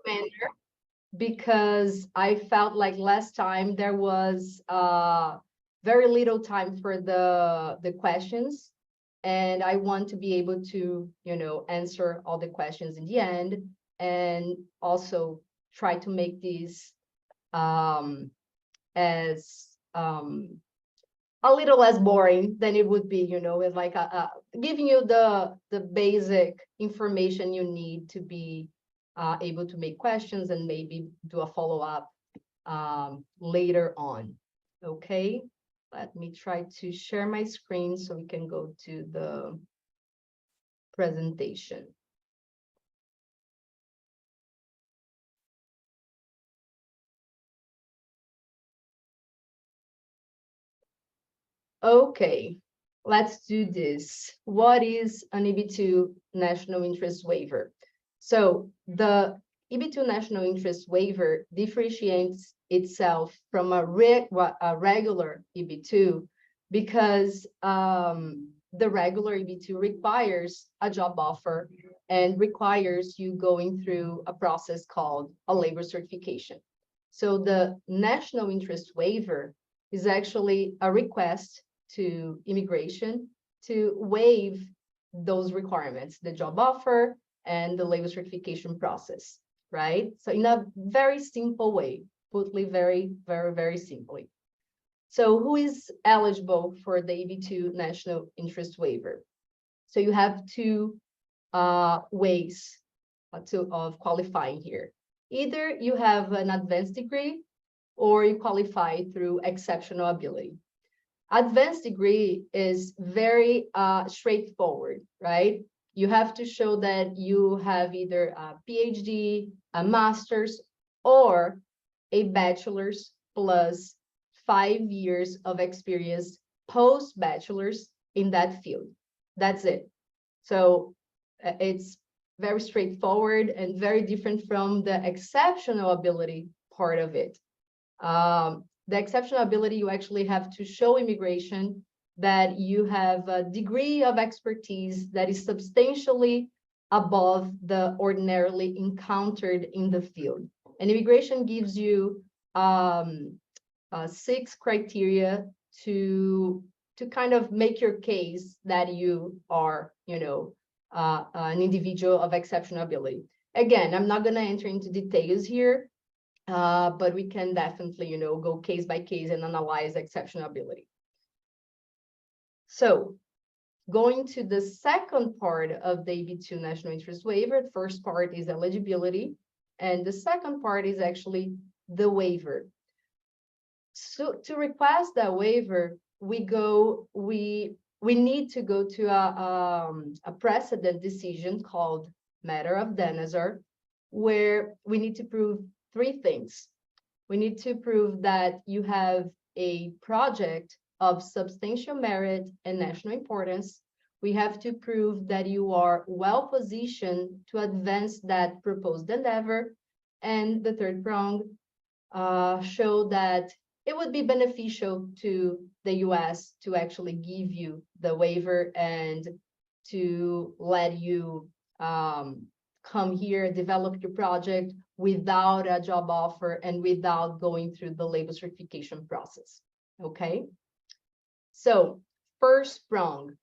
manner because I felt like last time there was very little time for the questions, and I want to be able to, answer all the questions in the end, and also try to make these as a little less boring than it would be, with like giving you the basic information you need to be able to make questions and maybe do a follow-up later on. Okay, let me try to share my screen so we can go to the presentation. Okay, let's do this. What is an EB2 national interest waiver? So the EB2 national interest waiver differentiates itself from a regular EB2 because the regular EB2 requires a job offer and requires you going through a process called a labor certification. So the national interest waiver is actually a request to immigration to waive those requirements, the job offer and the labor certification process, right? So in a very simple way, putly very, very, very simply. So who is eligible for the EB2 national interest waiver? So you have two ways of qualifying here. Either you have an advanced degree or you qualify through exceptional ability. Advanced degree is very straightforward, right? You have to show that you have either a PhD, a master's, or a bachelor's plus 5 years of experience post-bachelor's in that field. That's it. So it's very straightforward and very different from the exceptional ability part of it. The exceptional ability, you actually have to show immigration that you have a degree of expertise that is substantially above the ordinarily encountered in the field. And immigration gives you 6 criteria to kind of make your case that you are, an individual of exceptional ability. Again, I'm not going to enter into details here, but we can definitely, go case by case and analyze exceptional ability. So going to the second part of the EB2 national interest waiver, the first part is eligibility, and the second part is actually the waiver. So to request that waiver, we need to go to a precedent decision called matter of denzer, where we need to prove 3 things. We need to prove that you have a project of substantial merit and national importance. We have to prove that you are well positioned to advance that proposed endeavor. And the third prong, show that it would be beneficial to the US to actually give you the waiver and to let you come here, develop your project without a job offer and without going through the labor certification process. Okay, so first prong,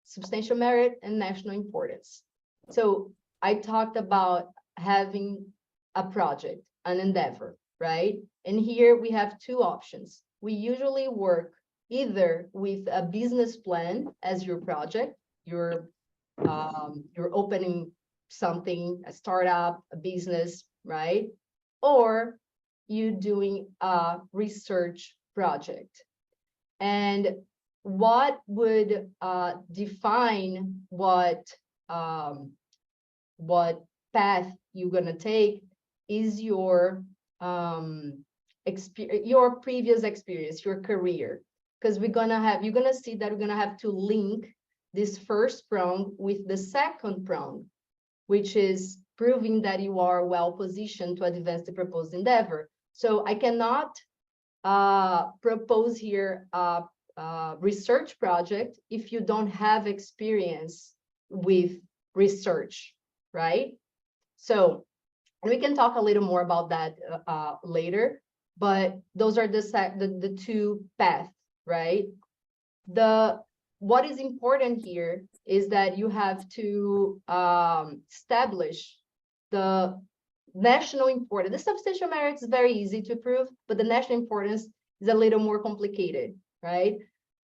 substantial merit and national importance. So I talked about having a project, an endeavor, right? And here we have 2 options. We usually work either with a business plan as your project, you're opening something, a startup, a business, right? Or you doing a research project. And what would define what path you're gonna take is your previous experience, your career, because you're gonna see that we're gonna have to link this first prong with the second prong, which is proving that you are well positioned to advance the proposed endeavor. So I cannot propose here a research project if you don't have experience with research, right? So And we can talk a little more about that later, but those are the two paths, right? What is important here is that you have to establish the national importance. The substantial merits is very easy to prove, but the national importance is a little more complicated, right?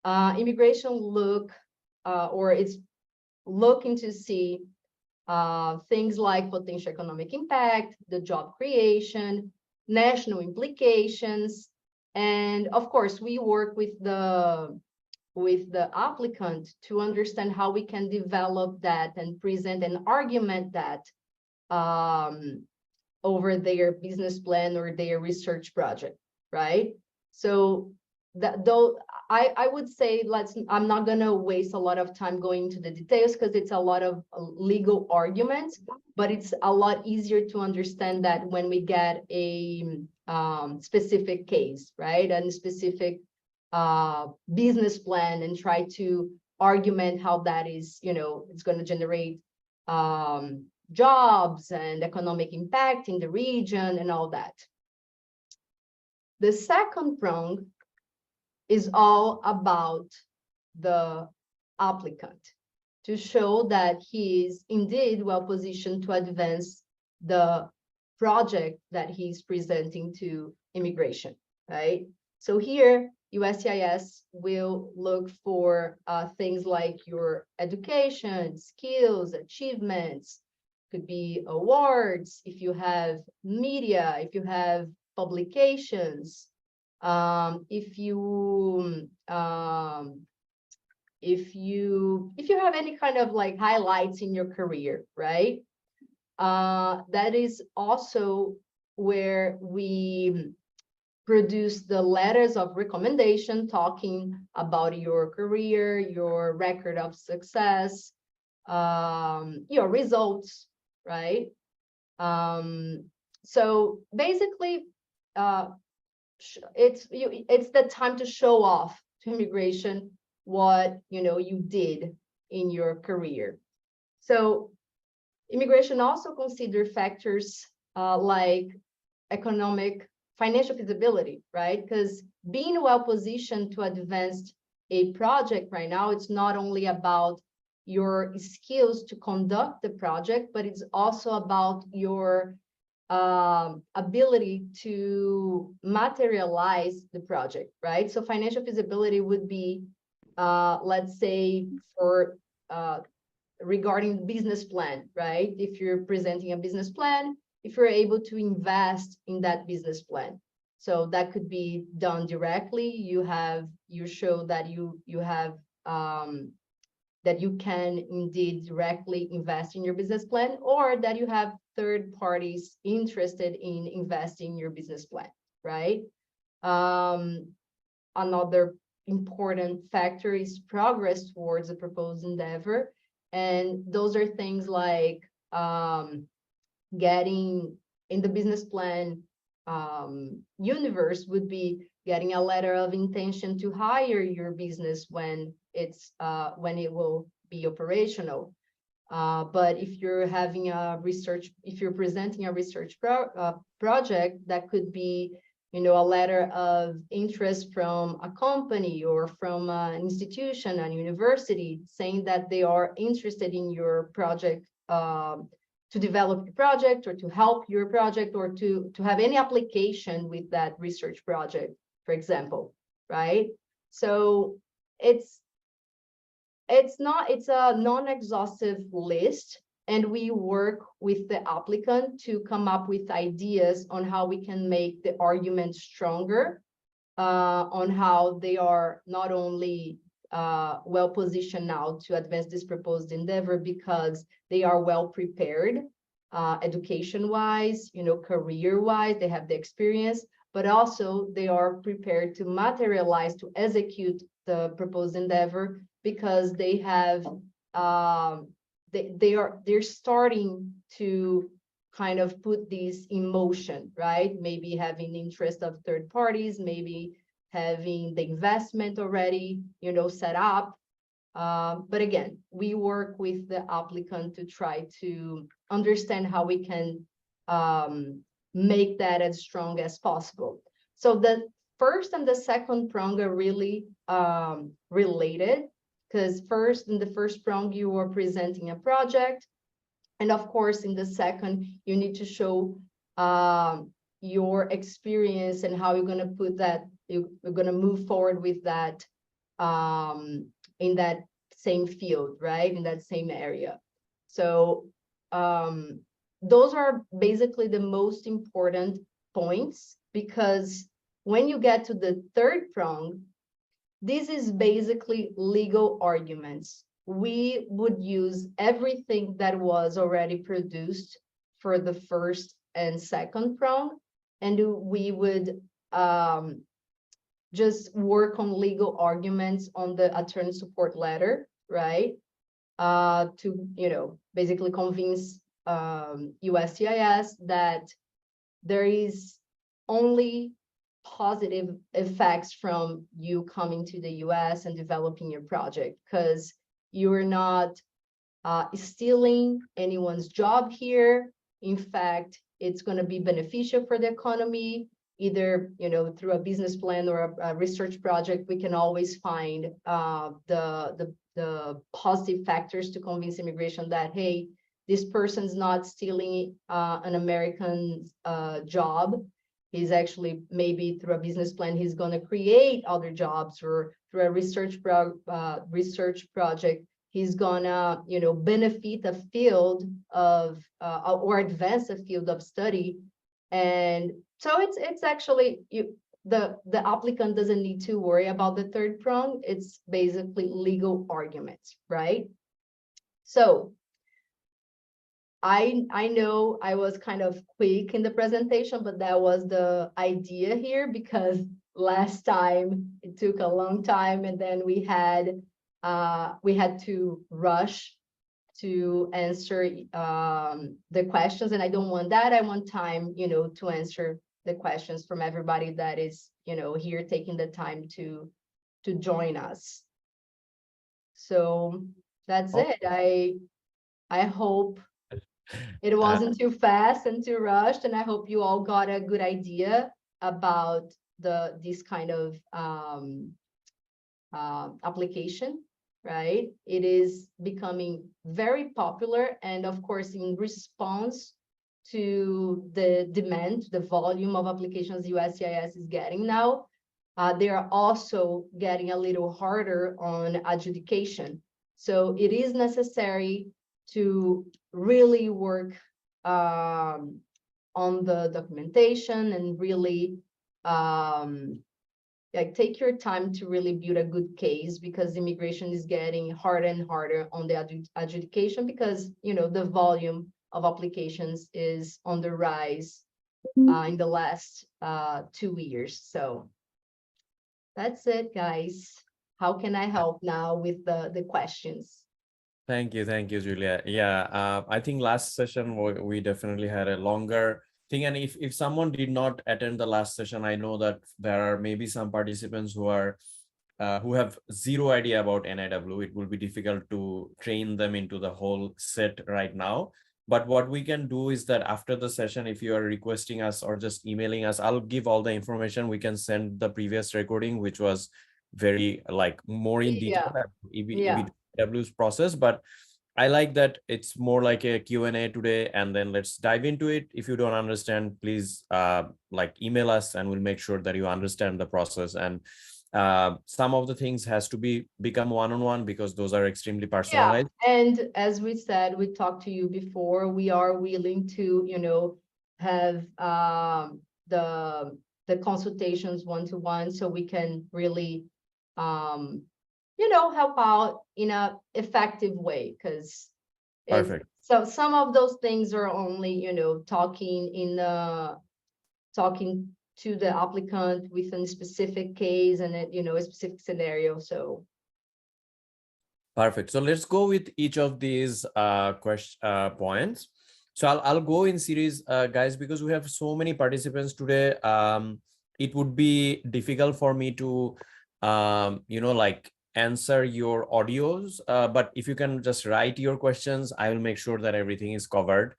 Immigration it's looking to see things like potential economic impact, the job creation, national implications, and of course, we work with the applicant to understand how we can develop that and present and argument that over their business plan or their research project, right? So that though I would say I'm not gonna waste a lot of time going into the details because it's a lot of legal arguments, but it's a lot easier to understand that when we get a specific case, right? And specific business plan and try to argument how that is, it's going to generate jobs and economic impact in the region and all that. The second prong is all about the applicant to show that he is indeed well positioned to advance the project that he's presenting to immigration, right? So here, USCIS will look for things like your education, skills, achievements, could be awards, if you have media, if you have publications, if you have any kind of like highlights in your career, right? That is also where we produce the letters of recommendation talking about your career, your record of success, your results, right? So basically, it's the time to show off to immigration what you did in your career. So immigration also consider factors like financial feasibility, right? Because being well positioned to advance a project right now, it's not only about your skills to conduct the project, but it's also about your ability to materialize the project, right? So financial feasibility would be, let's say, for regarding business plan, right? If you're presenting a business plan, if you're able to invest in that business plan. So that could be done directly. You show that you have that you can indeed directly invest in your business plan, or that you have third parties interested in investing in your business plan, right? Another important factor is progress towards a proposed endeavor. And those are things like getting in the business plan universe would be getting a letter of intention to hire your business when it will be operational. But if you're having if you're presenting a research project, that could be, a letter of interest from a company or from an institution, a university, saying that they are interested in your project, to develop your project or to help your project or to have any application with that research project, for example, right? So it's a non-exhaustive list, and we work with the applicant to come up with ideas on how we can make the argument stronger, on how they are not only well positioned now to advance this proposed endeavor because they are well prepared, education-wise, career-wise, they have the experience, but also they are prepared to materialize, to execute the proposed endeavor because they have they're starting to kind of put this in motion, right? Maybe having interest of third parties, maybe having the investment already, set up. But again, we work with the applicant to try to understand how we can make that as strong as possible. So the first and the second prong are really related, because first, in the first prong, you are presenting a project. And of course, in the second, you need to show your experience and how you're going to put that, you're going to move forward with that in that same field, right? In that same area. So those are basically the most important points, because when you get to the third prong, this is basically legal arguments. We would use everything that was already produced for the first and second prong, and we would just work on legal arguments on the attorney support letter, right? To, basically convince USCIS that there is only positive effects from you coming to the US and developing your project, because you're not stealing anyone's job here. In fact, it's going to be beneficial for the economy, either through a business plan or a research project. We can always find the positive factors to convince immigration that, hey, this person's not stealing an American job. He's actually, maybe through a business plan, he's going to create other jobs, or through a research project, he's gonna, benefit a field of or advance a field of study. And so it's actually, the applicant doesn't need to worry about the third prong. It's basically legal arguments, right? So I know I was kind of quick in the presentation, but that was the idea here, because last time it took a long time, and then we had to rush to answer the questions, and I don't want that. I want time, to answer the questions from everybody that is, here taking the time to join us. So that's it. I hope it wasn't too fast and too rushed, and I hope you all got a good idea about this kind of application, right? It is becoming very popular, and of course, in response to the demand, the volume of applications USCIS is getting now, they are also getting a little harder on adjudication. So it is necessary to really work on the documentation and really take your time to really build a good case, because immigration is getting harder and harder on the adjudication, because the volume of applications is on the rise in the last 2 years. So that's it, guys. How can I help now with the questions? Thank you, Julia. Yeah, I think last session we definitely had a longer thing, and if someone did not attend the last session, I know that there are maybe some participants who have zero idea about NIW. It will be difficult to train them into the whole set right now. But what we can do is that after the session, if you are requesting us or just emailing us, I'll give all the information. We can send the previous recording, which was very more in detail EB2's process. But I like that it's more like a Q&A today, and then let's dive into it. If you don't understand, please email us, and we'll make sure that you understand the process. And some of the things has to become one-on-one, because those are extremely personalized. Yeah. And as we said, we talked to you before, we are willing to, have the consultations one-to-one, so we can really help out in a effective way, because Perfect. So some of those things are only, talking to the applicant within a specific case and a specific scenario. So perfect. So let's go with each of these points. So I'll go in series, guys, because we have so many participants today. It would be difficult for me to answer your audios, but if you can just write your questions, I will make sure that everything is covered.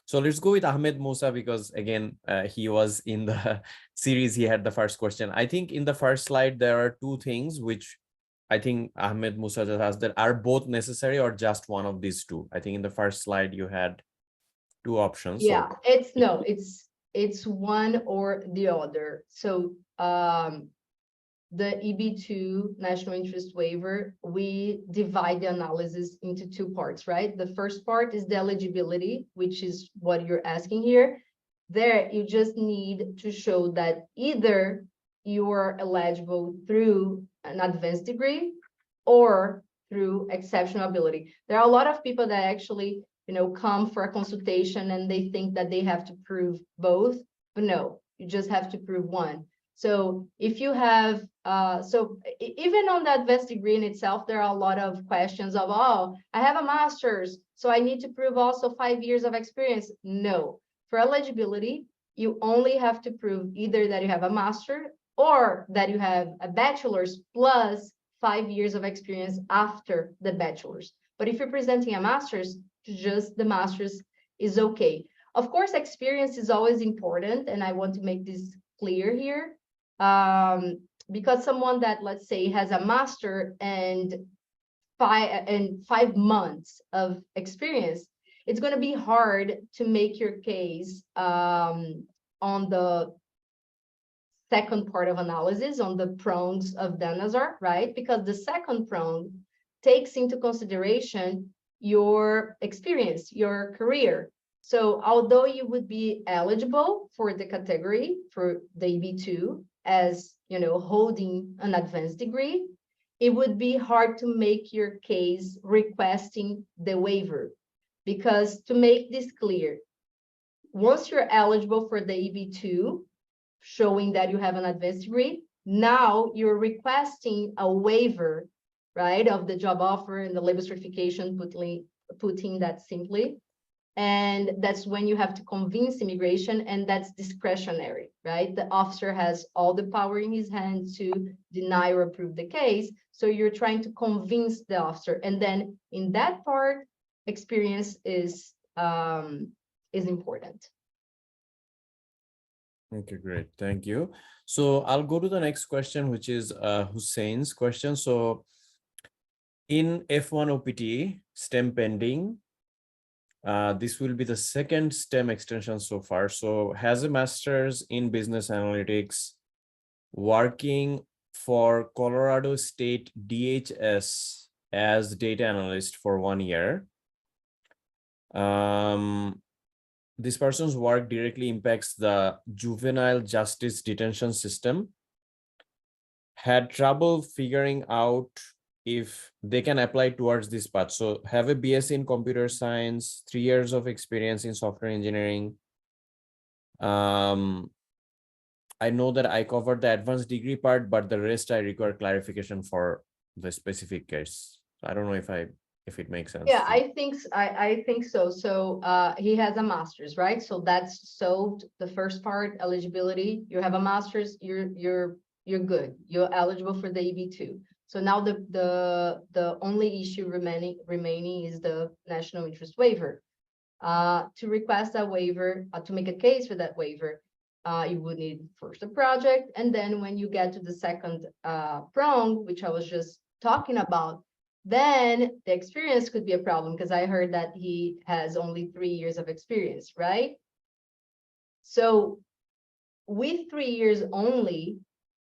So let's go with Ahmed Musa because again, he was in the series, he had the first question. I think in the first slide, there are two things which I think Ahmed Musa just asked, that are both necessary or just one of these two? I think in the first slide, you had two options. Yeah, So it's one or the other. So the EB2 national interest waiver, we divide the analysis into two parts, right? The first part is the eligibility, which is what you're asking here. There, you just need to show that either you are eligible through an advanced degree or through exceptional ability. There are a lot of people that actually, come for a consultation and they think that they have to prove both, but no, you just have to prove one. So if you have, even on the advanced degree in itself, there are a lot of questions of, oh, I have a master's, so I need to prove also 5 years of experience. No, for eligibility, you only have to prove either that you have a master or that you have a bachelor's plus 5 years of experience after the bachelor's. But if you're presenting a master's, just the master's is okay. Of course, experience is always important, and I want to make this clear here. Because someone that, let's say, has a master and 5 months of experience, it's going to be hard to make your case on the second part of analysis, on the prongs of denzer, right? Because the second prong takes into consideration your experience, your career. So although you would be eligible for the category for the EB2 as, holding an advanced degree, it would be hard to make your case requesting the waiver. Because to make this clear, once you're eligible for the EB2, showing that you have an advanced degree, now you're requesting a waiver, right, of the job offer and the labor certification, putting that simply. And that's when you have to convince immigration, and that's discretionary, right? The officer has all the power in his hand to deny or approve the case. So you're trying to convince the officer. And then in that part, experience is important. okay, great. Thank you. So I'll go to the next question, which is Hussein's question. So in F1 OPT, STEM pending, this will be the second STEM extension so far. So has a master's in business analytics, working for Colorado State DHS as data analyst for 1 year. This person's work directly impacts the juvenile justice detention system. Had trouble figuring out if they can apply towards this path. So have a BSc in computer science, 3 years of experience in software engineering. I know that I covered the advanced degree part, but the rest I require clarification for the specific case. I don't know if it makes sense. Yeah, I think so. So he has a master's, right? So that's solved the first part, eligibility. You have a master's, you're good. You're eligible for the EB2. So now the only issue remaining is the national interest waiver. To request that waiver, to make a case for that waiver, you would need first a project, and then when you get to the second prong, which I was just talking about, then the experience could be a problem, because I heard that he has only 3 years of experience, right? So with 3 years only,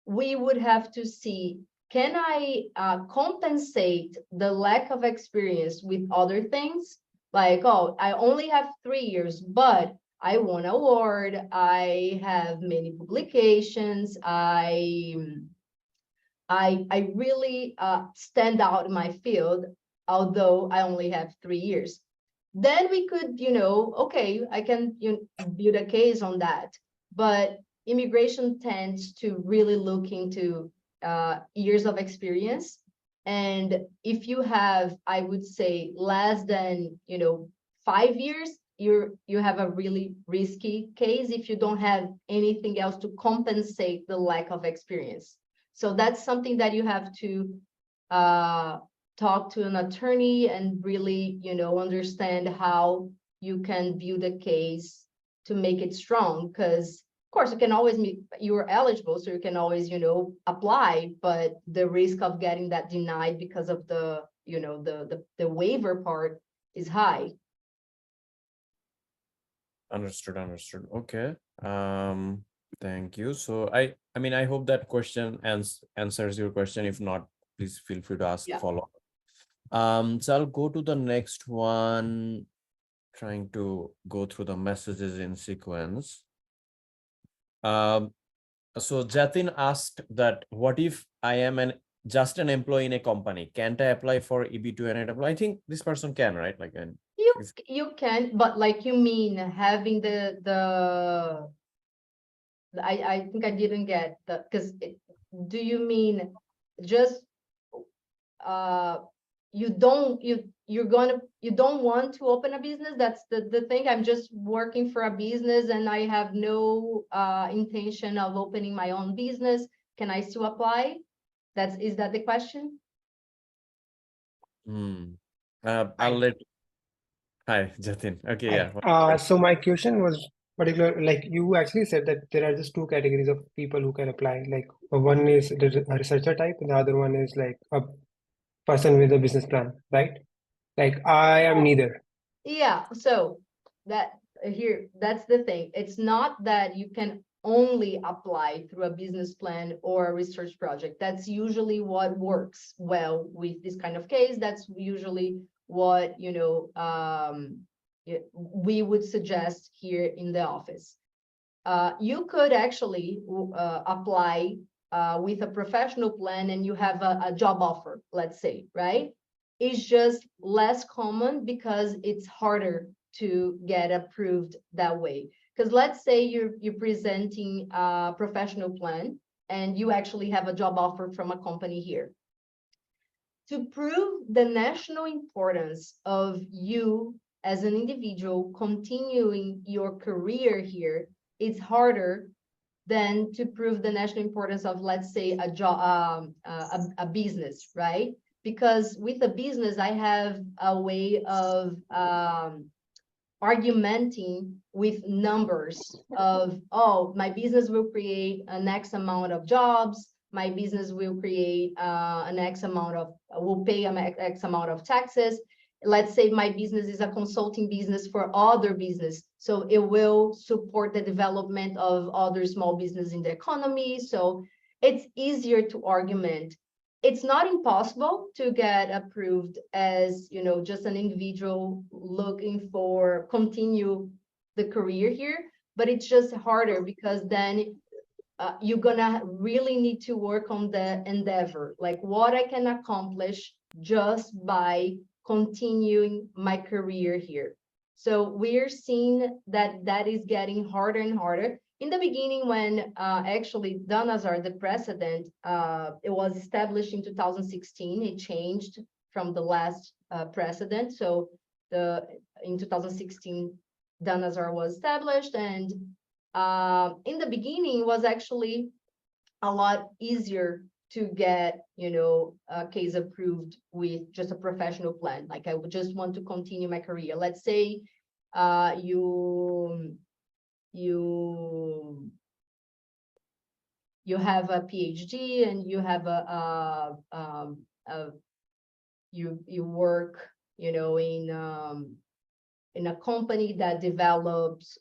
we would have to see, can I compensate the lack of experience with other things? Like, oh, I only have 3 years, but I won an award, I have many publications, I really stand out in my field, although I only have 3 years. Then we could, okay, I can build a case on that. But immigration tends to really look into years of experience. And if you have, I would say, less than 5 years, you have a really risky case if you don't have anything else to compensate the lack of experience. So that's something that you have to talk to an attorney and really, understand how you can build a case to make it strong, because of course you can always you're eligible, so you can always, apply, but the risk of getting that denied because of the, the waiver part is high. Understood. Okay. Thank you. So I mean, I hope that question answers your question. If not, please feel free to ask follow. So I'll go to the next one, trying to go through the messages in sequence. So Jatin asked that, what if I am just an employee in a company? Can't I apply for EB2 NIW? I think this person can, right? Like, you can, but like, you mean having I think I didn't get the, because do you mean just you don't want to open a business? That's the thing. I'm just working for a business and I have no intention of opening my own business. Can I still apply? Is that the question? I'll let. Hi, Jatin. Okay, So my question was particular, like you actually said that there are just two categories of people who can apply. Like one is a researcher type, and the other one is like a person with a business plan, right? Like I am neither. Yeah, so that's the thing. It's not that you can only apply through a business plan or a research project. That's usually what works well with this kind of case. That's usually what, we would suggest here in the office. You could actually apply with a professional plan and you have a job offer, let's say, right? It's just less common because it's harder to get approved that way. Because let's say you're presenting a professional plan and you actually have a job offer from a company here. To prove the national importance of you as an individual continuing your career here, it's harder than to prove the national importance of, let's say, a job, a business, right? Because with a business, I have a way of argumenting with numbers of, oh, my business will create an X amount of jobs, my business will create an X amount of, will pay an X amount of taxes. Let's say my business is a consulting business for other business, so it will support the development of other small business in the economy. So it's easier to argument. It's not impossible to get approved as, just an individual looking for continue the career here, but it's just harder because then you're gonna really need to work on the endeavor, like what I can accomplish just by continuing my career here. So we're seeing that is getting harder and harder. In the beginning, when actually Danazar, the precedent, it was established in 2016, it changed from the last precedent. So in 2016, Danazar was established, and in the beginning was actually a lot easier to get, a case approved with just a professional plan. Like I would just want to continue my career. Let's say you have a PhD and you have you work, in a company that develops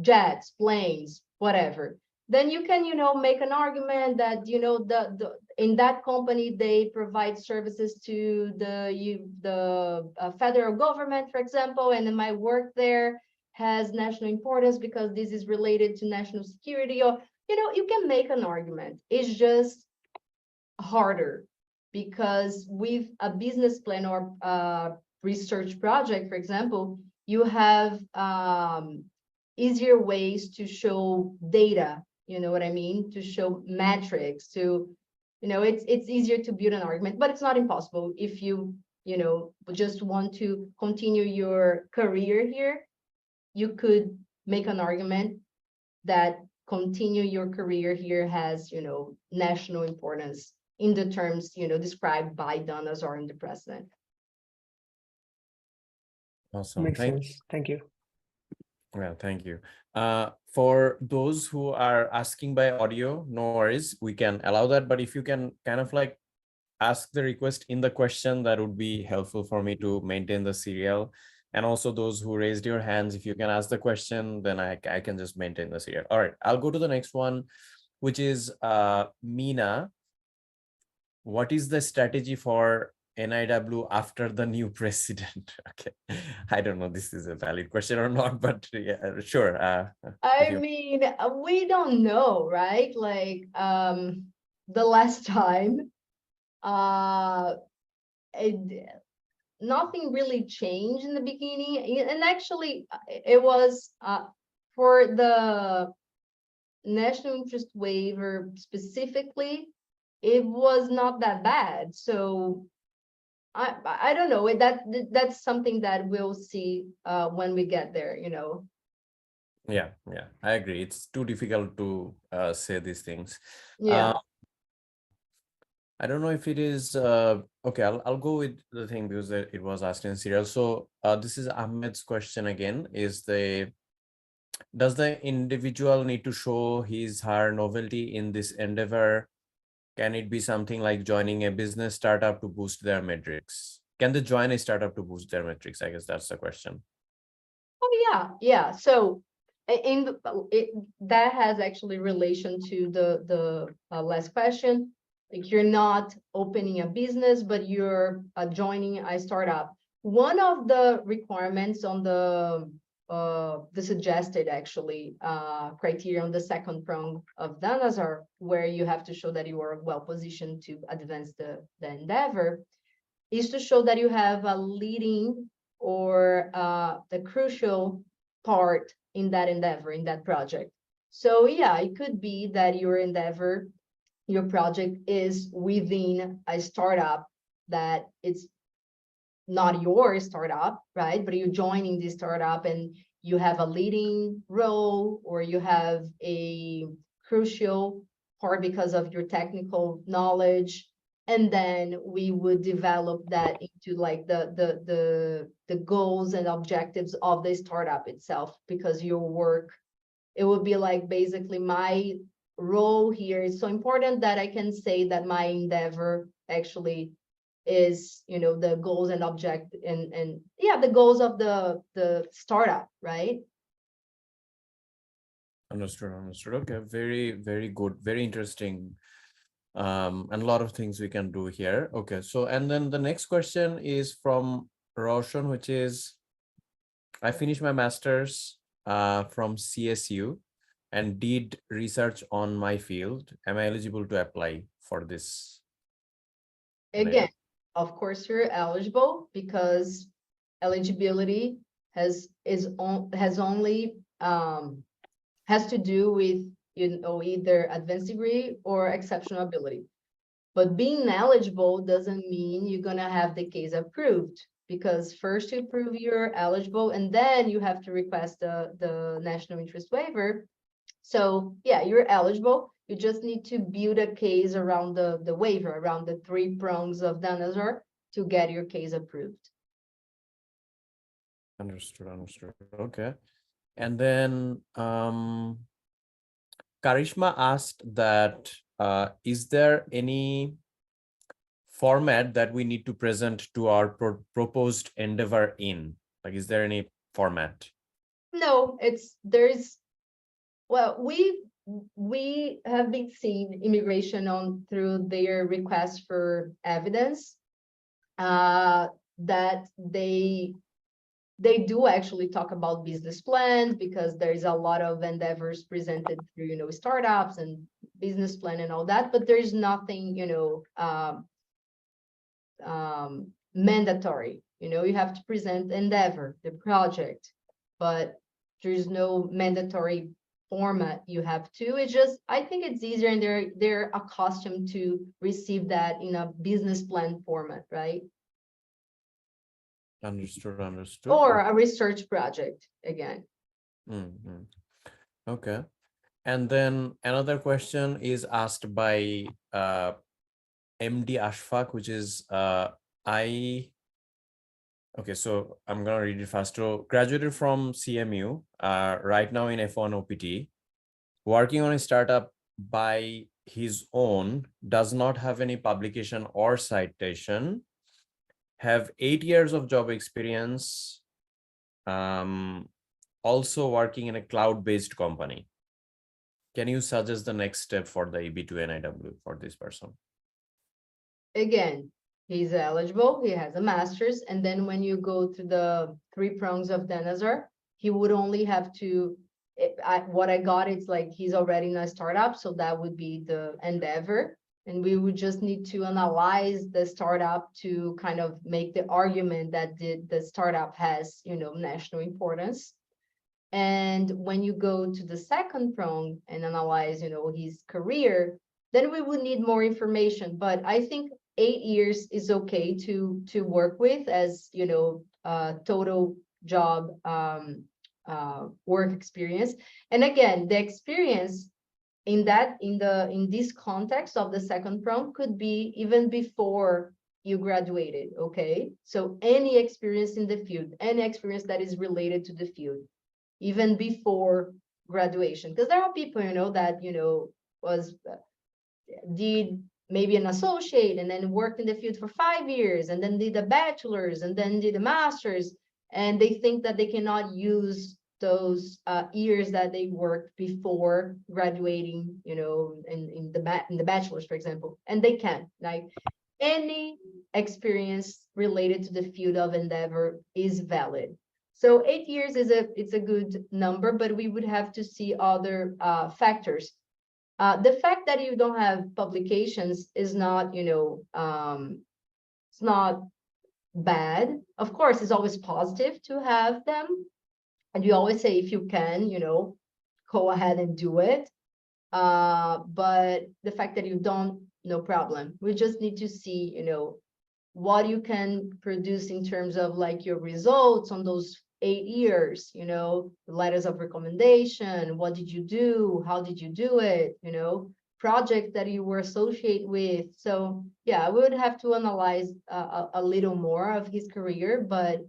jets, planes, whatever. Then you can, make an argument that, in that company, they provide services to the federal government, for example, and then my work there has national importance because this is related to national security, or, you can make an argument. It's just harder because with a business plan or research project, for example, you have easier ways to show data, you know what I mean? To show metrics, to, it's easier to build an argument, but it's not impossible. If you, just want to continue your career here, you could make an argument that continue your career here has, national importance in the terms, described by Danas or in the precedent. Awesome. Makes sense. Thank you. Yeah, thank you. For those who are asking by audio, no worries, we can allow that. But if you can kind of like ask the request in the question, that would be helpful for me to maintain the serial. And also those who raised your hands, if you can ask the question, then I can just maintain the serial. All right, I'll go to the next one, which is Meena. What is the strategy for NIW after the new president? Okay, I don't know this is a valid question or not, but yeah, sure. I mean, we don't know, right? Like, the last time, nothing really changed in the beginning. And actually, it was for the national interest waiver specifically, it was not that bad. So I don't know. That's something that we'll see when we get there, Yeah, I agree. It's too difficult to say these things. Yeah. I don't know if it is okay. I'll go with the thing because it was asked in serial. So this is Ahmed's question again. Does the individual need to show her novelty in this endeavor? Can it be something like joining a business startup to boost their metrics? Can they join a startup to boost their metrics? I guess that's the question. Oh yeah. So that has actually relation to the last question. Like, you're not opening a business, but you're joining a startup. One of the requirements on the suggested actually criteria on the second prong of Danazar, where you have to show that you are well positioned to advance the endeavor, is to show that you have a leading or the crucial part in that endeavor, in that project. So yeah, it could be that your endeavor, your project is within a startup that it's not your startup, right? But you're joining this startup and you have a leading role, or you have a crucial part because of your technical knowledge. And then we would develop that into like the goals and objectives of the startup itself, because your work, it would be like basically my role here is so important that I can say that my endeavor actually is, the goals and object and yeah, the goals of the startup, right? Understood. Okay, very good, very interesting. And a lot of things we can do here. Okay, so and then the next question is from Roshan, which is, I finished my master's from CSU and did research on my field. Am I eligible to apply for this? Again, of course you're eligible, because eligibility has to do with, either advanced degree or exceptional ability. But being eligible doesn't mean you're gonna have the case approved, because first you prove you're eligible and then you have to request the national interest waiver. So yeah, you're eligible. You just need to build a case around the waiver, around the 3 prongs of Danazar to get your case approved. Understood. Okay. And then Karishma asked that is there any format that we need to present to our proposed endeavor in? Like, is there any format? No, well, we have been seeing immigration through their request for evidence, that they do actually talk about business plans, because there's a lot of endeavors presented through, startups and business plan and all that, but there's nothing, mandatory. You have to present endeavor, the project, but there's no mandatory format you have to. It's just, I think it's easier, and they're accustomed to receive that in a business plan format, right? Understood. Or a research project again. Okay. And then another question is asked by MD Ashfaq, which is okay, so I'm gonna read it fast. So graduated from CMU, right now in F1 OPT, working on a startup by his own, does not have any publication or citation, have 8 years of job experience, also working in a cloud-based company. Can you suggest the next step for the EB2 NIW for this person? Again, he's eligible, he has a master's, and then when you go to the 3 prongs of denzer, he would only have to, what I got, it's like he's already in a startup, so that would be the endeavor. And we would just need to analyze the startup to kind of make the argument that the startup has, national importance. And when you go to the second prong and analyze, his career, then we would need more information. But I think 8 years is okay to work with as, total job work experience. And again, the experience in this context of the second prong could be even before you graduated, okay? So any experience in the field, any experience that is related to the field, even before graduation, because there are people, that, did maybe an associate and then worked in the field for 5 years and then did a bachelor's and then did a master's, and they think that they cannot use those years that they worked before graduating, in the bachelor's, for example, and they can. Like, any experience related to the field of endeavor is valid. So 8 years it's a good number, but we would have to see other factors. The fact that you don't have publications is not, it's not bad. Of course, it's always positive to have them. And we always say, if you can, go ahead and do it. But the fact that you don't, no problem. We just need to see, what you can produce in terms of like your results on those 8 years, letters of recommendation, what did you do, how did you do it, projects that you were associated with. So yeah, we would have to analyze a little more of his career, but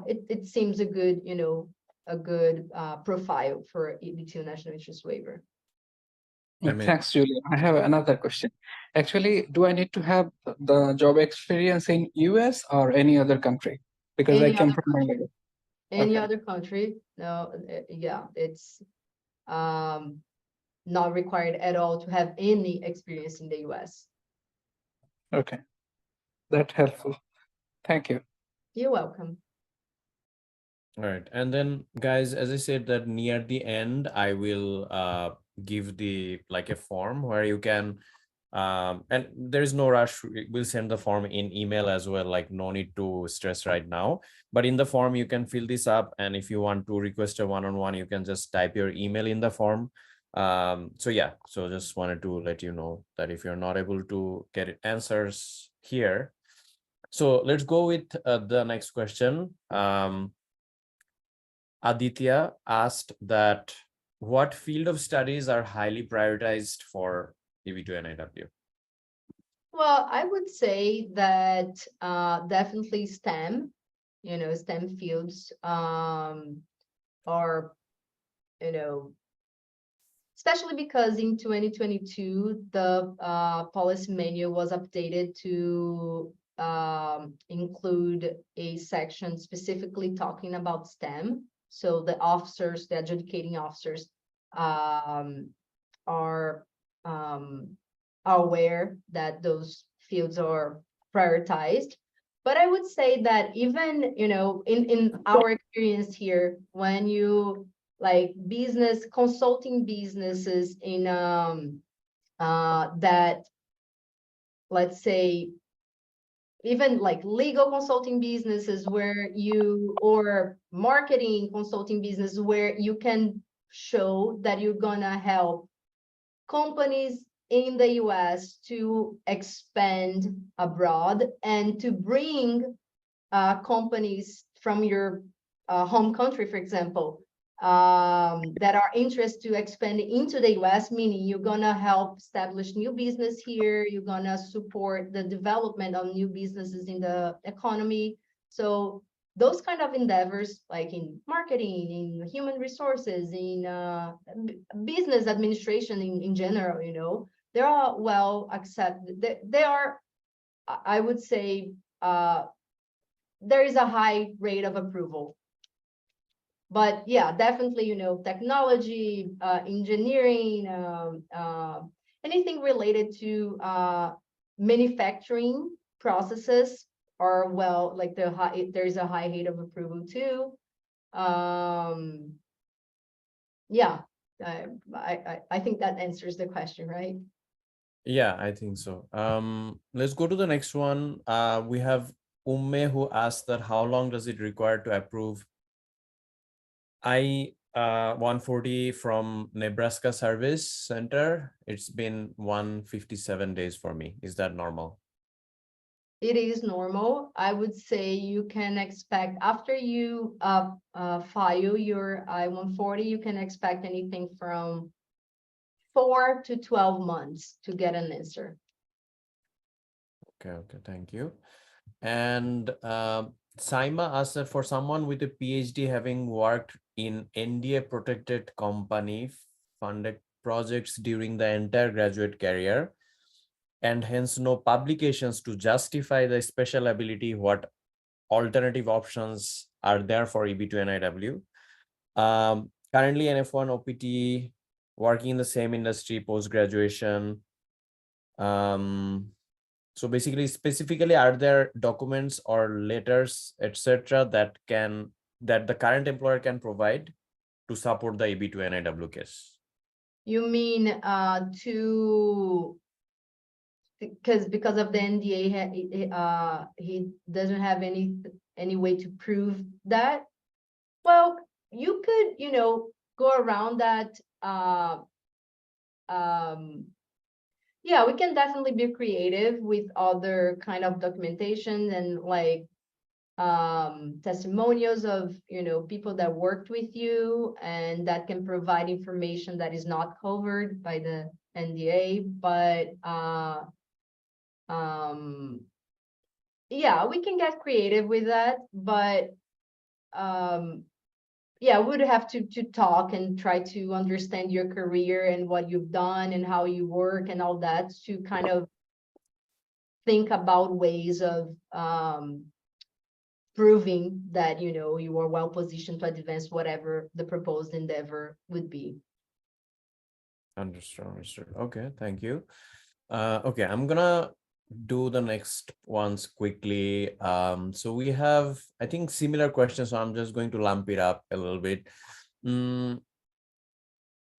it seems a good, profile for EB2 national interest waiver. Thanks, Julia. I have another question. Actually, do I need to have the job experience in US or any other country? Because I came from India. Any other country? No, yeah, it's not required at all to have any experience in the US. Okay, that's helpful. Thank you. You're welcome. All right, and then guys, as I said, that near the end, I will give a form where you can, and there is no rush. We'll send the form in email as well, like no need to stress right now. But in the form, you can fill this up, and if you want to request a one-on-one, you can just type your email in the form. So yeah, so just wanted to let you know that if you're not able to get answers here. So let's go with the next question. Aditya asked that what field of studies are highly prioritized for EB2 NIW? Well, I would say that definitely STEM, STEM fields are, especially because in 2022, the policy manual was updated to include a section specifically talking about STEM. So the officers, the adjudicating officers are aware that those fields are prioritized. But I would say that even, in our experience here, when you consulting businesses in that, let's say, even like legal consulting businesses or marketing consulting business where you can show that you're gonna help companies in the US to expand abroad and to bring companies from your home country, for example, that are interested to expand into the US, meaning you're gonna help establish new business here, you're gonna support the development of new businesses in the economy. So those kind of endeavors, like in marketing, in human resources, in business administration in general, you know, they are well accepted. They are, I would say, there is a high rate of approval. But yeah, definitely, you know, technology, engineering, anything related to manufacturing processes are well, like there's a high rate of approval too. Yeah, I think that answers the question, right? Yeah, I think so. Let's go to the next one. We have Umme who asked that how long does it require to approve I-140 from Nebraska Service Center? It's been 157 days for me. Is that normal? It is normal. I would say you can expect after you file your I-140, you can expect anything from 4 to 12 months to get an answer. Okay, thank you. And Saima asked that for someone with a PhD having worked in NDA protected company funded projects during the entire graduate career and hence no publications to justify the special ability, what alternative options are there for EB2 NIW? Currently NF1 OPT, working in the same industry, post-graduation. So basically, specifically, are there documents or letters, etc., that the current employer can provide to support the EB2 NIW case? You mean because of the NDA, he doesn't have any way to prove that? Well, you could, you know, go around that. Yeah, we can definitely be creative with other kind of documentation and like testimonials of, you know, people that worked with you and that can provide information that is not covered by the NDA. But yeah, we can get creative with that, but yeah, we would have to talk and try to understand your career and what you've done and how you work and all that to kind of think about ways of proving that, you know, you are well positioned to advance whatever the proposed endeavor would be. Understood. Okay, thank you. Okay, I'm gonna do the next ones quickly. So we have, I think, similar questions, so I'm just going to lump it up a little bit.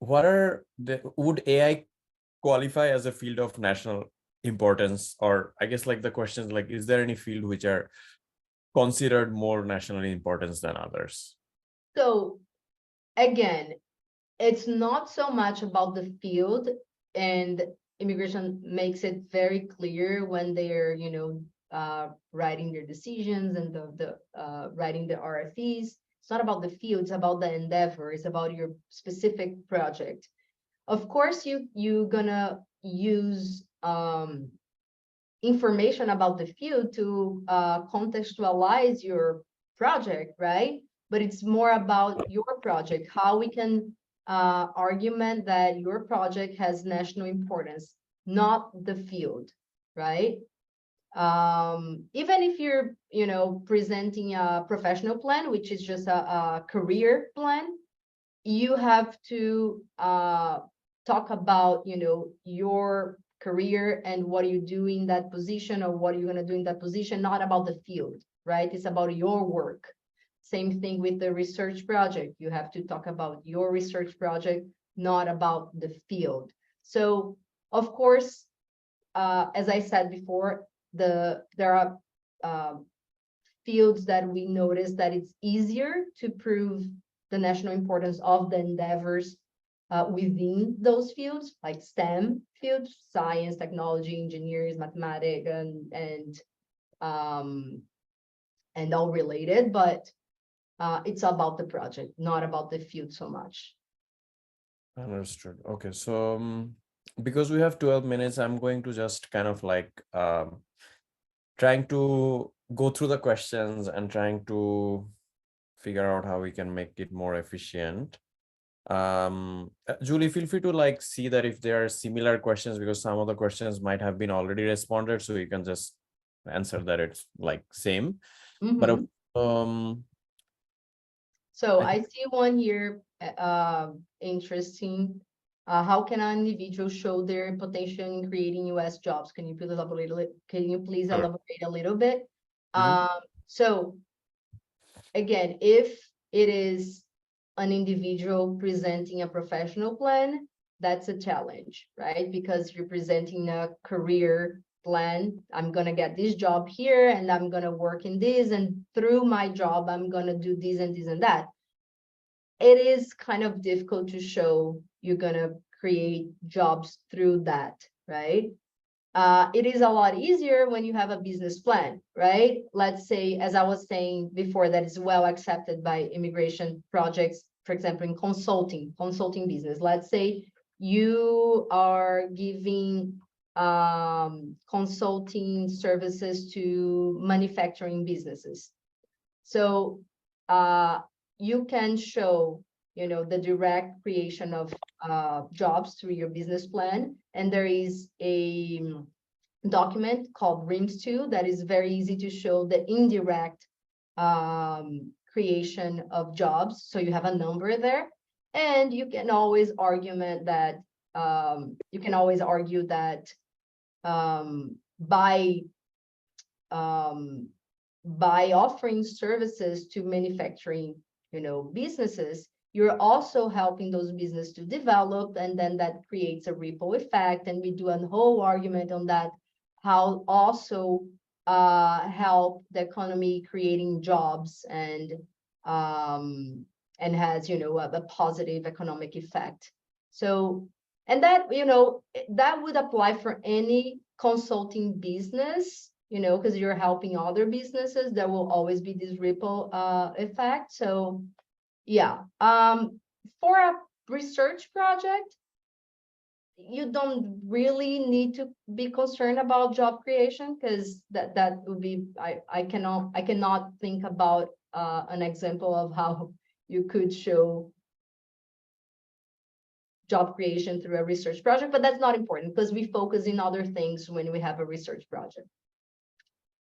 Would AI qualify as a field of national importance? Or I guess like the questions like, is there any field which are considered more nationally important than others? So again, it's not so much about the field, and immigration makes it very clear when they're, you know, writing their decisions and writing the RFEs. It's not about the field, it's about the endeavor, it's about your specific project. Of course, you're gonna use information about the field to contextualize your project, right? But it's more about your project, how we can argument that your project has national importance, not the field, right? Even if you're, you know, presenting a professional plan, which is just a career plan, you have to talk about, you know, your career and what you do in that position or what you're going to do in that position, not about the field, right? It's about your work. Same thing with the research project. You have to talk about your research project, not about the field. So, of course, as I said before, there are fields that we notice that it's easier to prove the national importance of the endeavors within those fields, like STEM fields, science, technology, engineers, mathematics, and all related. But it's about the project, not about the field so much. Understood. Okay, so because we have 12 minutes, I'm going to just kind of like trying to go through the questions and trying to figure out how we can make it more efficient. Julie, feel free to like see that if there are similar questions, because some of the questions might have been already responded, so you can just answer that it's like same. But so I see one here, interesting. How can an individual show their potential in creating US jobs? Can you please elaborate a little bit? So again, if it is an individual presenting a professional plan, that's a challenge, right? Because you're presenting a career plan. I'm going to get this job here and I'm going to work in this, and through my job, I'm going to do this and this and that. It is kind of difficult to show you're going to create jobs through that, right? It is a lot easier when you have a business plan, right? Let's say, as I was saying before, that is well accepted by immigration projects, for example, in consulting business. Let's say you are giving consulting services to manufacturing businesses. So you can show, the direct creation of jobs through your business plan. And there is a document called RIMS2 that is very easy to show the indirect creation of jobs. So you have a number there, and you can always argue that by offering services to manufacturing businesses, you're also helping those businesses to develop, and then that creates a ripple effect. And we do a whole argument on that, how also help the economy creating jobs and has a positive economic effect. So, and that that would apply for any consulting business, because you're helping other businesses. There will always be this ripple effect. So yeah, for a research project, you don't really need to be concerned about job creation, because that would be, I cannot think about an example of how you could show job creation through a research project, but that's not important because we focus in other things when we have a research project.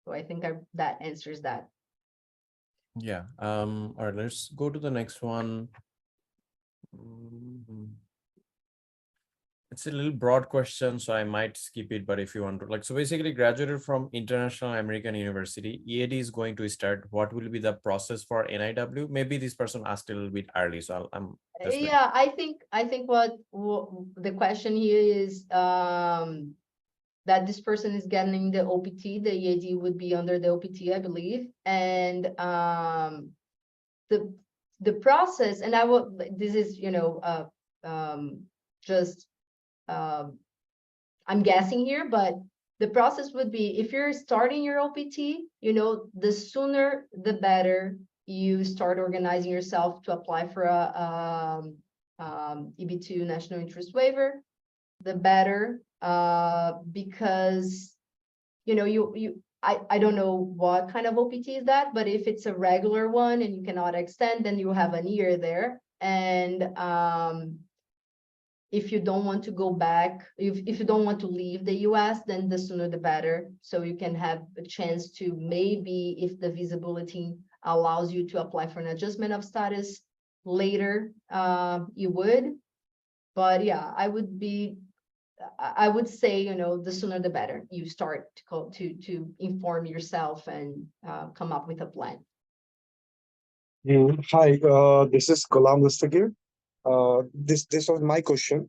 So I think that answers that. Yeah. All right, let's go to the next one. It's a little broad question, so I might skip it, but if you want to, like, so basically graduated from International American University, EAD is going to start. What will be the process for NIW? Maybe this person asked a little bit early, so I'm just yeah, I think what the question here is, that this person is getting the OPT, the EAD would be under the OPT, I believe. And the process, and I will, this is, just, I'm guessing here, but the process would be, if you're starting your OPT, the sooner the better you start organizing yourself to apply for a EB2 national interest waiver, the better, because I don't know what kind of OPT is that, but if it's a regular one and you cannot extend, then you have a year there. And if you don't want to go back, if you don't want to leave the US, then the sooner the better. So you can have a chance to, maybe if the visibility allows you to apply for an adjustment of status later, you would. But yeah, I would say, the sooner the better you start to inform yourself and come up with a plan. Hi, this is Ghulam Dastagir. This was my question.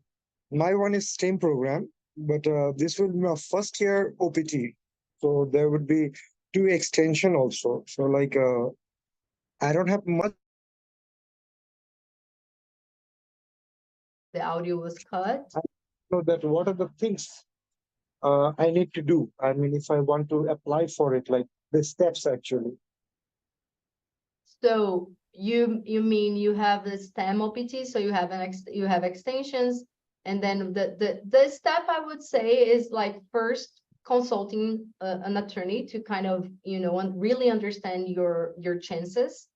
My one is same program, but this will be my first year OPT. So there would be 2 extension also. So like I don't have much. The audio was cut. So that what are the things I need to do? I mean, if I want to apply for it, like the steps actually. So you mean you have the STEM OPT, so you have you have extensions, and then the step I would say is like first consulting an attorney to kind of, you know, really understand your chances.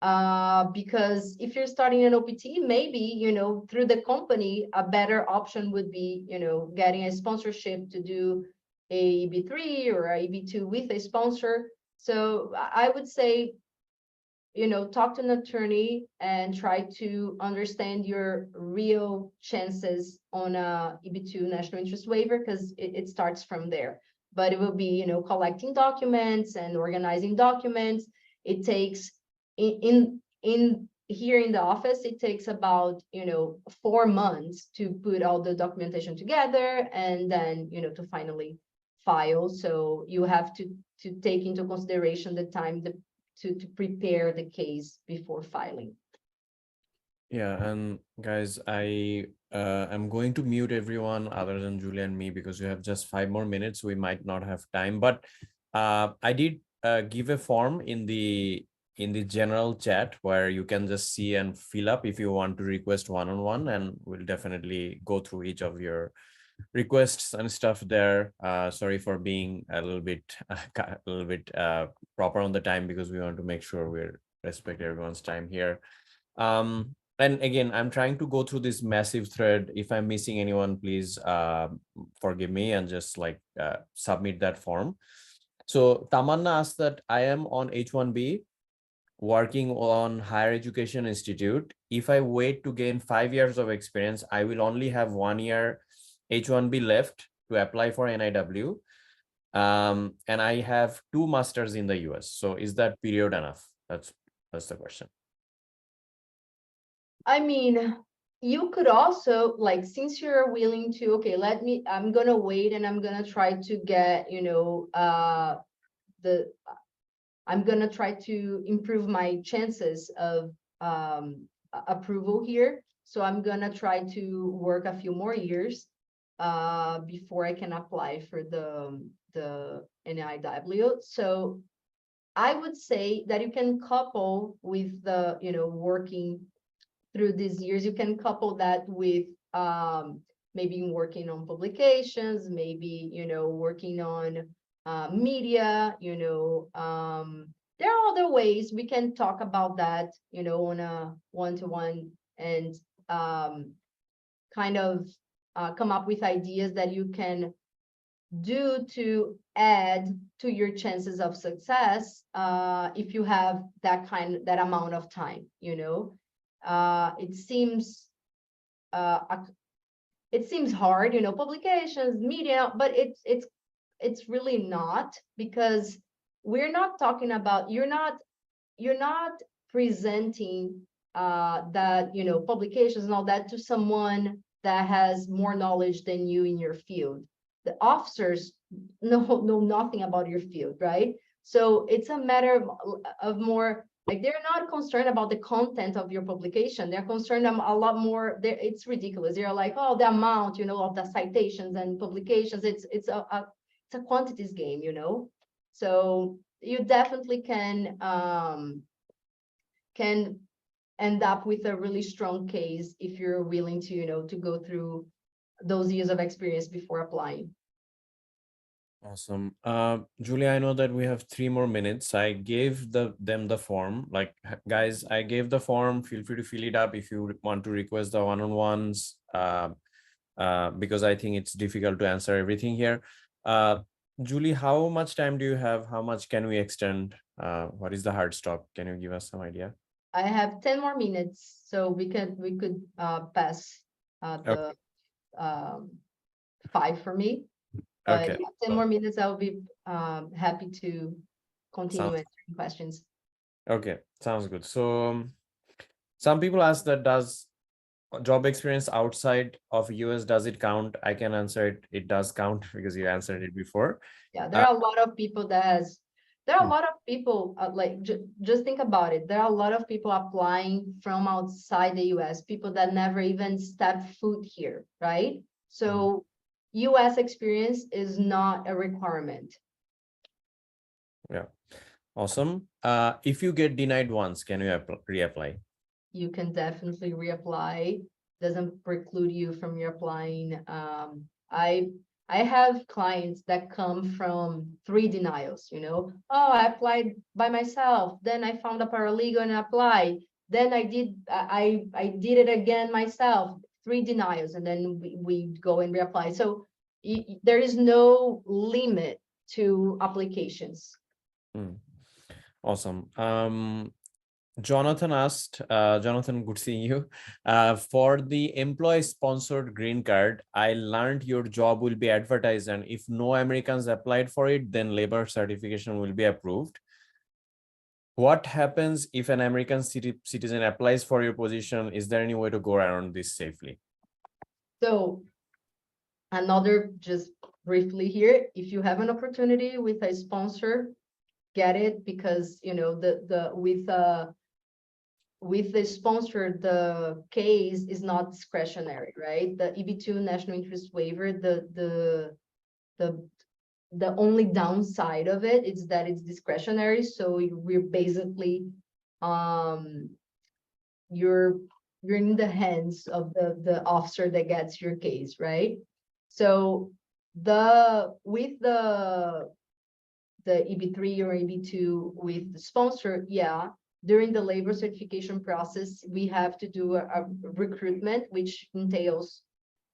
Because if you're starting an OPT, maybe, you know, through the company, a better option would be, you know, getting a sponsorship to do a EB3 or a EB2 with a sponsor. So I would say, you know, talk to an attorney and try to understand your real chances on a EB2 national interest waiver, because it starts from there. But it will be, you know, collecting documents and organizing documents. It takes in here in the office, it takes about, you know, 4 months to put all the documentation together and then, you know, to finally file. So you have to take into consideration the time to prepare the case before filing. Yeah, and guys, I am going to mute everyone other than Julia and me because we have just 5 more minutes. We might not have time, but I did give a form in the general chat where you can just see and fill up if you want to request one-on-one, and we'll definitely go through each of your requests and stuff there. Sorry for being a little bit proper on the time, because we want to make sure we respect everyone's time here. And again, I'm trying to go through this massive thread. If I'm missing anyone, please forgive me and just like submit that form. So Tamanna asked that I am on H1B working on higher education institute. If I wait to gain 5 years of experience, I will only have 1 year H1B left to apply for NIW. And I have 2 masters in the US. So is that period enough? That's the question. I mean, you could also, like, since you're willing to, okay, I'm gonna wait and I'm gonna try to get, you know, I'm gonna try to improve my chances of approval here. So I'm gonna try to work a few more years before I can apply for the NIW. So I would say that you can couple with the, you know, working through these years, you can couple that with maybe working on publications, maybe, you know, working on media, you know. There are other ways we can talk about that, you know, on a one-to-one, and kind of come up with ideas that you can do to add to your chances of success if you have that amount of time, you know. It seems hard, you know, publications, media, but it's really not, because we're not talking about, you're not presenting that, you know, publications and all that to someone that has more knowledge than you in your field. The officers know nothing about your field, right? So it's a matter of more, like, they're not concerned about the content of your publication. They're concerned a lot more. It's ridiculous. They're like, oh, the amount, you know, of the citations and publications. It's a quantities game, you know. So you definitely can end up with a really strong case if you're willing to, you know, to go through those years of experience before applying. Awesome. Julia, I know that we have 3 more minutes. I gave them the form. Like, guys, I gave the form. Feel free to fill it up if you want to request the one-on-ones, because I think it's difficult to answer everything here. Julie, how much time do you have? How much can we extend? What is the hard stop? Can you give us some idea? I have 10 more minutes, so we could pass the 5 for me. But Okay. 10 more minutes, I'll be happy to continue answering questions. Okay, sounds good. So some people ask that, does job experience outside of US, does it count? I can answer it. It does count, because you answered it before. Yeah, there are a lot of people there are a lot of people like, just think about it. There are a lot of people applying from outside the US, people that never even step foot here, right? So US experience is not a requirement. Yeah. Awesome. If you get denied once, can you reapply? You can definitely reapply. Doesn't preclude you from reapplying. I have clients that come from 3 denials, oh, I applied by myself, then I found a paralegal and applied, then I did it again myself, 3 denials, and then we go and reapply. So there is no limit to applications. Awesome. Jonathan asked, Jonathan, good seeing you. For the employee-sponsored green card, I learned your job will be advertised, and if no Americans applied for it, then labor certification will be approved. What happens if an American citizen applies for your position? Is there any way to go around this safely? So another, just briefly here, if you have an opportunity with a sponsor, get it, because with the sponsor, the case is not discretionary, right? The EB2 national interest waiver, the only downside of it is that it's discretionary. So we're basically you're in the hands of the officer that gets your case, right? So with the EB3 or EB2 with the sponsor, yeah, during the labor certification process, we have to do a recruitment, which entails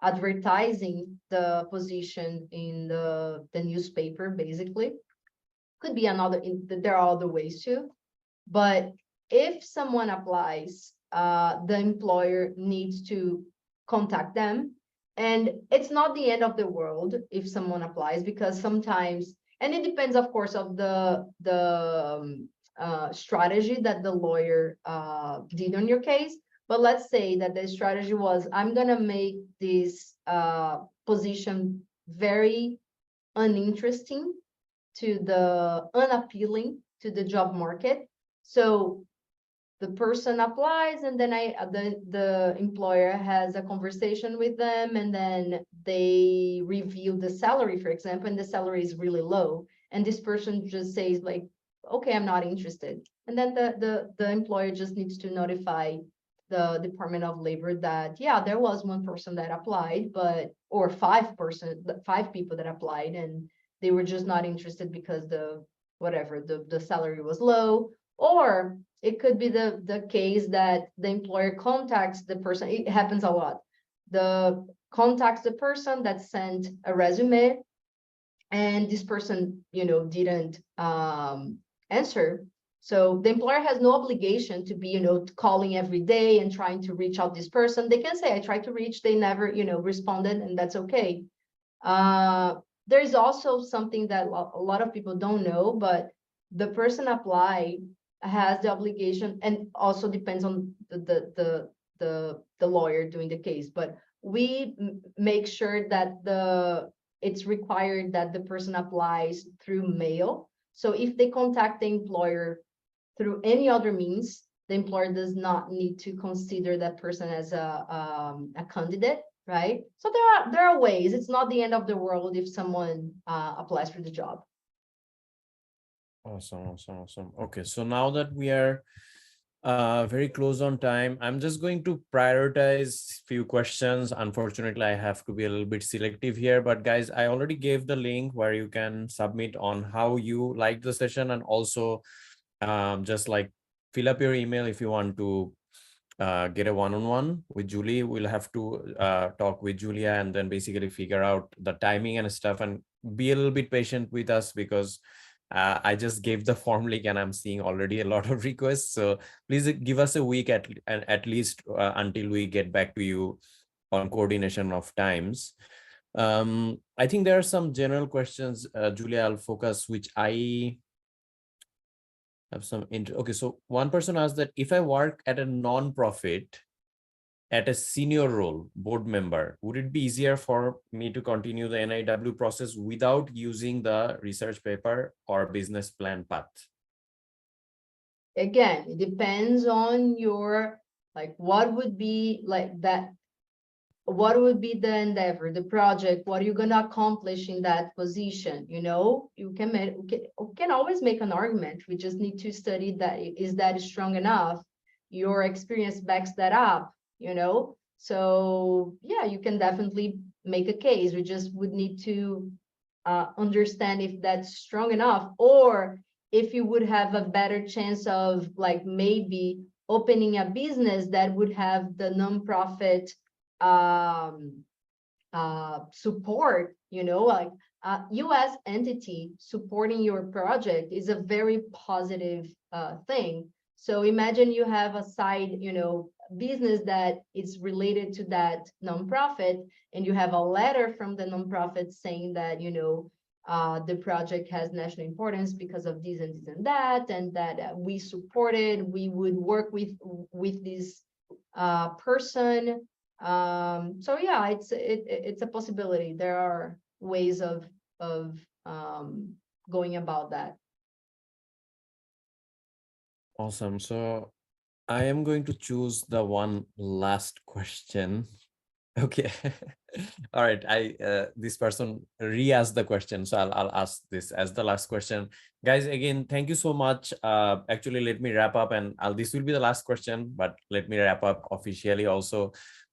advertising the position in the newspaper, basically. Could be there are other ways too. But if someone applies, the employer needs to contact them. And it's not the end of the world if someone applies, because sometimes, and it depends, of course, of the strategy that the lawyer did on your case. But let's say that the strategy was, I'm going to make this position very uninteresting unappealing to the job market. So the person applies, and then the employer has a conversation with them, and then they review the salary, for example, and the salary is really low. And this person just says like, okay, I'm not interested. And then the employer just needs to notify the Department of Labor that, yeah, there was one person that applied, or 5 people that applied, and they were just not interested because the salary was low. Or it could be the case that the employer contacts the person. It happens a lot. Contacts the person that sent a resume, and this person, didn't answer. So the employer has no obligation to be, calling every day and trying to reach out this person. They can say, I tried to reach, they never, responded, and that's okay. There's also something that a lot of people don't know, but the person applied has the obligation, and also depends on the lawyer doing the case, but we make sure that it's required that the person applies through mail. So if they contact the employer through any other means, the employer does not need to consider that person as a candidate, right? So there are ways. It's not the end of the world if someone applies for the job. Awesome. Okay, so now that we are very close on time, I'm just going to prioritize few questions. Unfortunately, I have to be a little bit selective here, but guys, I already gave the link where you can submit on how you like the session, and also just like fill up your email if you want to get a one-on-one with Julie. We'll have to talk with Julia and then basically figure out the timing and stuff, and be a little bit patient with us, because I just gave the form link and I'm seeing already a lot of requests. So please give us a week at least until we get back to you on coordination of times. I think there are some general questions, Julia, I'll focus, which I have some. Okay, so one person asked that if I work at a non-profit at a senior role, board member, would it be easier for me to continue the NIW process without using the research paper or business plan path? Again, it depends on your, what would be like that. what would be the endeavor, the project, what are you going to accomplish in that position? You know, you can always make an argument. We just need to study that. Is that strong enough? Your experience backs that up, you know? So yeah, you can definitely make a case. We just would need to understand if that's strong enough, or if you would have a better chance of like maybe opening a business that would have the nonprofit support, you know, like US entity supporting your project is a very positive thing. So imagine you have a side, you know, business that is related to that nonprofit, and you have a letter from the nonprofit saying that, you know, the project has national importance because of this and that, and that we support it. We would work with this person. So yeah, it's a possibility. There are ways of going about that. Awesome. So I am going to choose the one last question. Okay. All right. This person re-asked the question, so I'll ask this as the last question. Guys, again, thank you so much. Actually, let me wrap up, and this will be the last question, but let me wrap up officially also.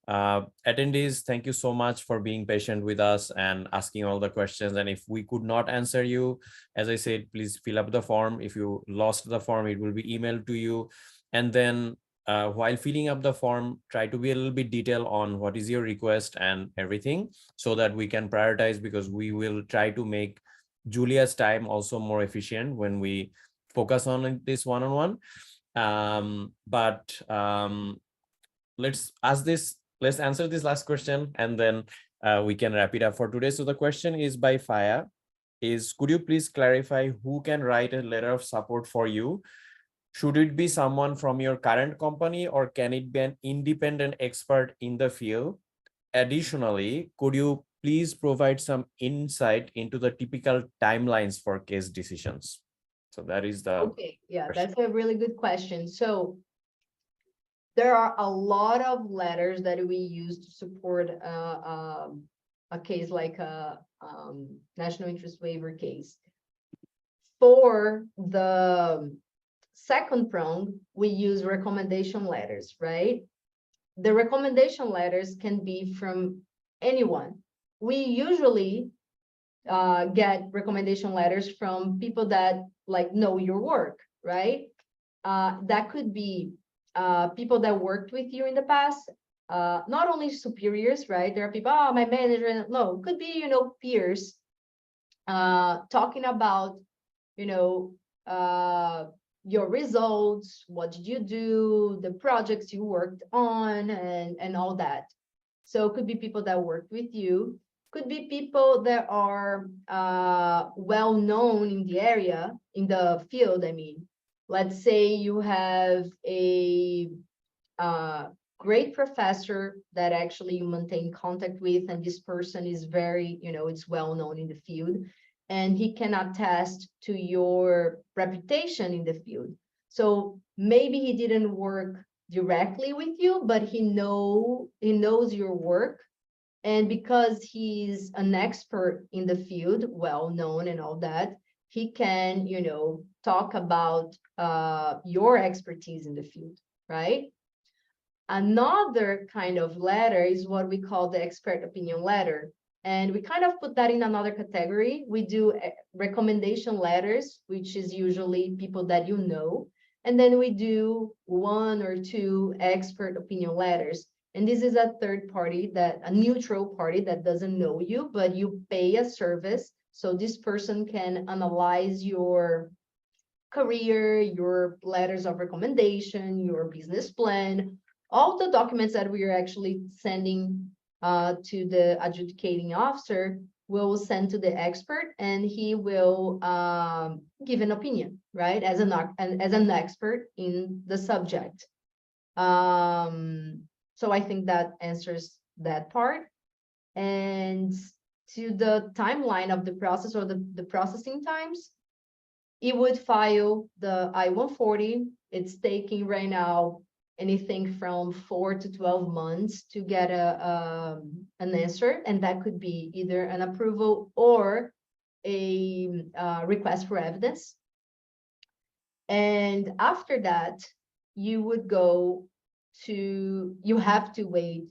Attendees, thank you so much for being patient with us and asking all the questions. And if we could not answer you, as I said, please fill up the form. If you lost the form, it will be emailed to you. And then while filling up the form, try to be a little bit detailed on what is your request and everything, so that we can prioritize, because we will try to make Julia's time also more efficient when we focus on this one-on-one. Let's answer this last question, and then we can wrap it up for today. So the question is by Faya, could you please clarify who can write a letter of support for you? Should it be someone from your current company, or can it be an independent expert in the field? Additionally, could you please provide some insight into the typical timelines for case decisions? So that is the okay. Yeah, that's a really good question. So there are a lot of letters that we use to support a case like a national interest waiver case. For the second prong, we use recommendation letters, right? The recommendation letters can be from anyone. We usually get recommendation letters from people that like know your work, right? That could be people that worked with you in the past, not only superiors, right? There are people, oh, my manager, no, could be, you know, peers talking about, you know, your results, what did you do, the projects you worked on, and all that. So it could be people that worked with you, could be people that are well known in the area, in the field. I mean, let's say you have a great professor that actually you maintain contact with, and this person is very, you know, it's well known in the field, and he can attest to your reputation in the field. So maybe he didn't work directly with you, but he knows your work. And because he's an expert in the field, well known and all that, he can, you know, talk about your expertise in the field, right? Another kind of letter is what we call the expert opinion letter. And we kind of put that in another category. We do recommendation letters, which is usually people that you know. And then we do 1 or 2 expert opinion letters. And this is a third party, a neutral party that doesn't know you, but you pay a service. So this person can analyze your career, your letters of recommendation, your business plan, all the documents that we are actually sending to the adjudicating officer. Will send to the expert, and he will give an opinion, right, as an expert in the subject. So I think that answers that part. And to the timeline of the process, or the processing times, it would file the I-140. It's taking right now anything from 4 to 12 months to get an answer, and that could be either an approval or a request for evidence. And after that, you would go to, you have to wait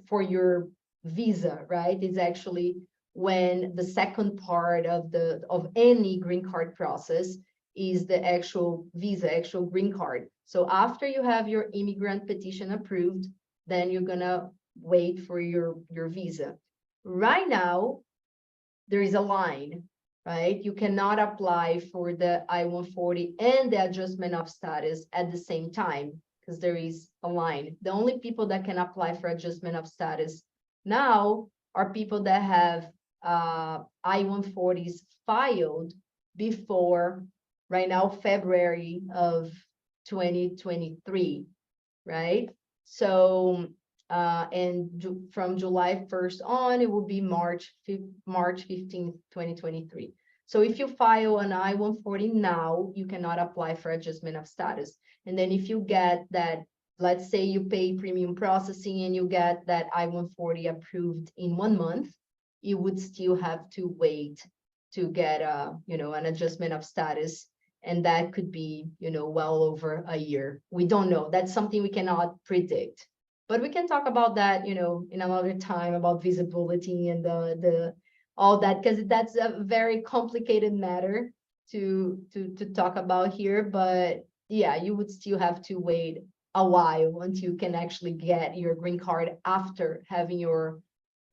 for your visa, right? It's actually when the second part of any green card process is the actual visa, actual green card. So after you have your immigrant petition approved, then you're gonna wait for your visa. Right now, there is a line, right? You cannot apply for the I-140 and the adjustment of status at the same time because there is a line. The only people that can apply for adjustment of status now are people that have I-140s filed before, right now, February of 2023, right? So, and from July 1st on, it will be March 15th, 2023. So if you file an I-140 now, you cannot apply for adjustment of status. And then if you get that, let's say you pay premium processing and you get that I-140 approved in 1 month, you would still have to wait to get an adjustment of status. And that could be, well over a year. We don't know. That's something we cannot predict. But we can talk about that, in another time, about visibility and the all that, because that's a very complicated matter to talk about here. But yeah, you would still have to wait a while until you can actually get your green card after having your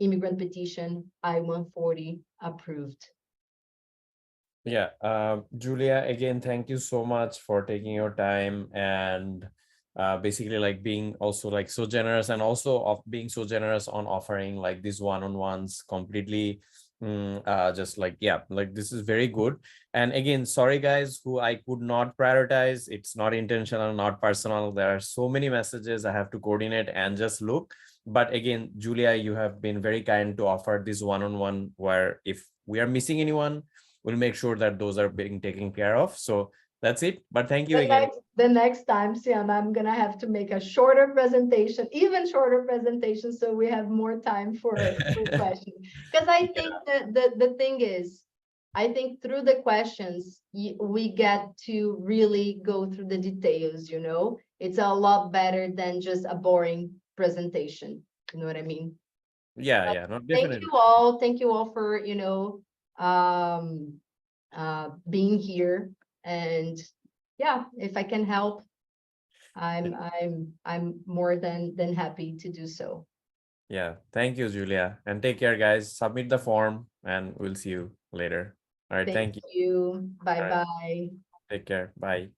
immigrant petition I-140 approved. Yeah, Julia, again, thank you so much for taking your time and basically like being also like so generous, and also of being so generous on offering like these one-on-ones completely just like, yeah, like this is very good. And again, sorry guys who I could not prioritize. It's not intentional, not personal. There are so many messages I have to coordinate and just look. But again, Julia, you have been very kind to offer this one-on-one where if we are missing anyone, we'll make sure that those are being taken care of. So that's it. But thank you again. The next time, Siam, I'm gonna have to make a shorter presentation, even shorter presentation, so we have more time for questions. Because I think the thing is, I think through the questions, we get to really go through the details, It's a lot better than just a boring presentation. You know what I mean? Yeah, no, definitely. Thank you all for, being here. And yeah, if I can help, I'm more than happy to do so. Yeah, thank you, Julia, and take care, guys. Submit the form and we'll see you later. All right, thank you. Bye bye. Take care. Bye.